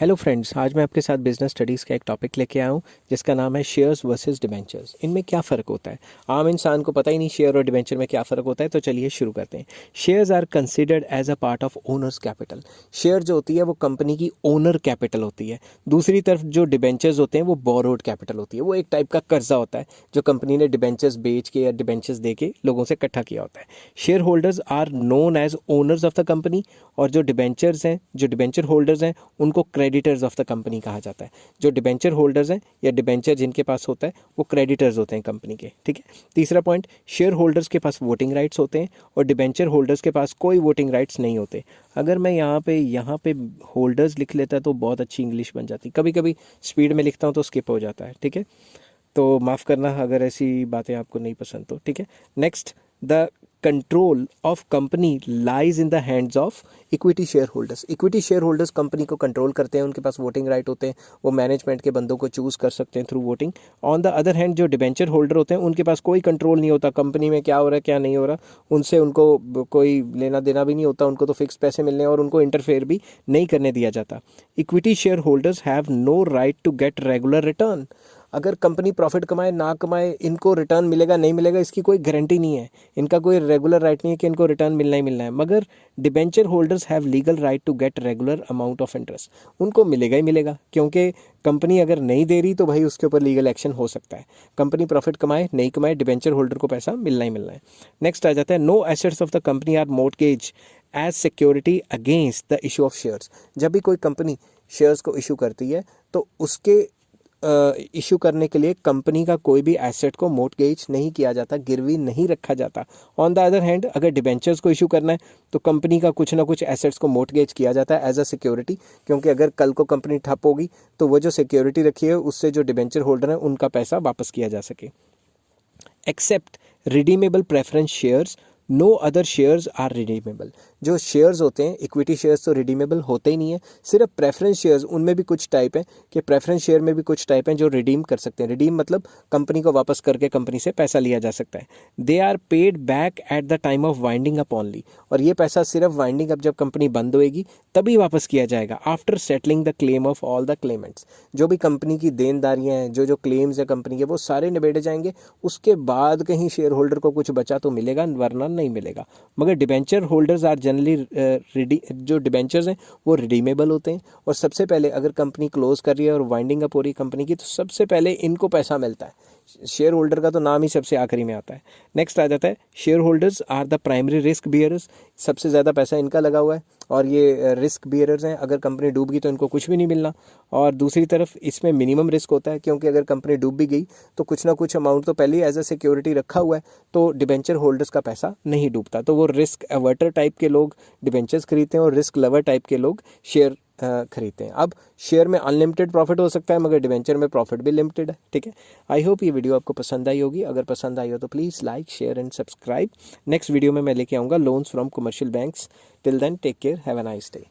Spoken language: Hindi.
हेलो फ्रेंड्स, आज मैं आपके साथ बिजनेस स्टडीज़ का एक टॉपिक लेके आया हूँ जिसका नाम है शेयर्स वर्सेस डिबेंचर्स। इनमें क्या फ़र्क होता है? आम इंसान को पता ही नहीं शेयर और डिबेंचर में क्या फ़र्क होता है। तो चलिए शुरू करते हैं। Shares are considered as a part of owners capital. Share जो होती है वो कंपनी की ओनर कैपिटल होती है। दूसरी तरफ जो डिबेंचर्स होते हैं वो बोरोड कैपिटल होती है। वो एक टाइप का कर्जा होता है जो कंपनी ने डिबेंचर्स बेच के या डिबेंचर्स दे के लोगों से इकट्ठा किया होता है। Shareholders are known as owners of the company, और जो डिबेंचर्स हैं, जो डिबेंचर होल्डर्स हैं, उनको क्रेडिटर्स ऑफ द कंपनी कहा जाता है। जो डिबेंचर होल्डर्स हैं या डिबेंचर जिनके पास होता है वो क्रेडिटर्स होते हैं कंपनी के। ठीक है। तीसरा पॉइंट, शेयर होल्डर्स के पास वोटिंग राइट्स होते हैं और डिबेंचर होल्डर्स के पास कोई वोटिंग राइट्स नहीं होते। अगर मैं यहाँ पे होल्डर्स लिख लेता तो बहुत अच्छी इंग्लिश बन जाती। कभी कभी स्पीड में लिखता हूँ तो स्किप हो जाता है। ठीक है, तो माफ़ करना अगर ऐसी बातें आपको नहीं पसंद तो। ठीक है। Next, the control of company lies in the hands of equity share holders. Equity share holders company को कंट्रोल करते हैं, उनके पास वोटिंग राइट होते हैं, वो मैनेजमेंट के बंदों को चूज कर सकते हैं through voting. On the other hand जो डिबेंचर होल्डर होते हैं उनके पास कोई कंट्रोल नहीं होता कंपनी में क्या हो रहा है क्या नहीं हो रहा। उनसे उनको कोई लेना देना भी नहीं होता, उनको तो फिक्स पैसे मिलने और उनको इंटरफेयर भी नहीं करने दिया जाता। Equity shareholders have no right to get regular return. अगर कंपनी प्रॉफिट कमाए ना कमाए, इनको रिटर्न मिलेगा नहीं मिलेगा इसकी कोई गारंटी नहीं है। इनका कोई रेगुलर राइट नहीं है कि इनको रिटर्न मिलना ही मिलना है। मगर debenture holders have legal right to get regular amount of interest. उनको मिलेगा ही मिलेगा, क्योंकि कंपनी अगर नहीं दे रही तो भाई उसके ऊपर लीगल एक्शन हो सकता है। कंपनी प्रॉफिट कमाए नहीं कमाए, डिबेंचर होल्डर को पैसा मिलना ही मिलना है। नेक्स्ट आ जाता है, no assets of the company are mortgage as security against the issue of shares. जब भी कोई कंपनी शेयर्स को इशू करती है तो उसके इशू करने के लिए कंपनी का कोई भी एसेट को मोर्टगेज नहीं किया जाता, गिरवी नहीं रखा जाता। ऑन द अदर हैंड अगर डिबेंचर्स को इशू करना है तो कंपनी का कुछ ना कुछ एसेट्स को मोर्टगेज किया जाता है एज अ सिक्योरिटी, क्योंकि अगर कल को कंपनी ठप होगी तो वो जो सिक्योरिटी रखी है उससे जो डिबेंचर होल्डर है उनका पैसा वापस किया जा सके। Except redeemable preference shares, no other shares are redeemable. जो शेयर्स होते हैं इक्विटी शेयर्स तो रिडीमेबल होते ही नहीं है, सिर्फ प्रेफरेंस शेयर्स, उनमें भी कुछ टाइप है कि प्रेफरेंस शेयर में भी कुछ टाइप हैं जो रिडीम कर सकते हैं। रिडीम मतलब कंपनी को वापस करके कंपनी से पैसा लिया जा सकता है। They are paid back at the time of winding up only, और ये पैसा सिर्फ वाइंडिंग अप जब कंपनी बंद होएगी तभी वापस किया जाएगा। After settling the claim of all the Clements, जो भी कंपनी की देनदारियां हैं, जो जो क्लेम्स है कंपनी के, वो सारे निबेड़े जाएंगे। उसके बाद कहीं शेयर होल्डर को कुछ बचा तो मिलेगा, वरना नहीं मिलेगा। मगर डिबेंचर होल्डर्स आर जनरली जो डिबेंचर्स हैं वो रिडीमेबल होते हैं, और सबसे पहले अगर कंपनी क्लोज कर रही है और वाइंडिंग अप हो रही है कंपनी की तो सबसे पहले इनको पैसा मिलता है। शेयर होल्डर का तो नाम ही सबसे आखिरी में आता है। नेक्स्ट आ जाता है, shareholders are the primary risk bearers. सबसे ज़्यादा पैसा इनका लगा हुआ है और ये रिस्क बियरर्स हैं। अगर कंपनी डूब गई तो इनको कुछ भी नहीं मिलना। और दूसरी तरफ इसमें मिनिमम रिस्क होता है, क्योंकि अगर कंपनी डूब भी गई तो कुछ ना कुछ अमाउंट तो पहले ही एज अ सिक्योरिटी रखा हुआ है, तो डिबेंचर होल्डर्स का पैसा नहीं डूबता। तो वो रिस्क अवर्टर टाइप के लोग डिबेंचर्स खरीदते हैं और रिस्क लवर टाइप के लोग शेयर खरीदते हैं। अब शेयर में अनलिमिटेड प्रॉफिट हो सकता है मगर डिबेंचर में प्रॉफिट भी लिमिटेड है। ठीक है। आई होप ये वीडियो आपको पसंद आई होगी। अगर पसंद आई हो तो please like share and subscribe. Next video में मैं लेके आऊँगा loans from commercial banks. Till then take care, have a nice day.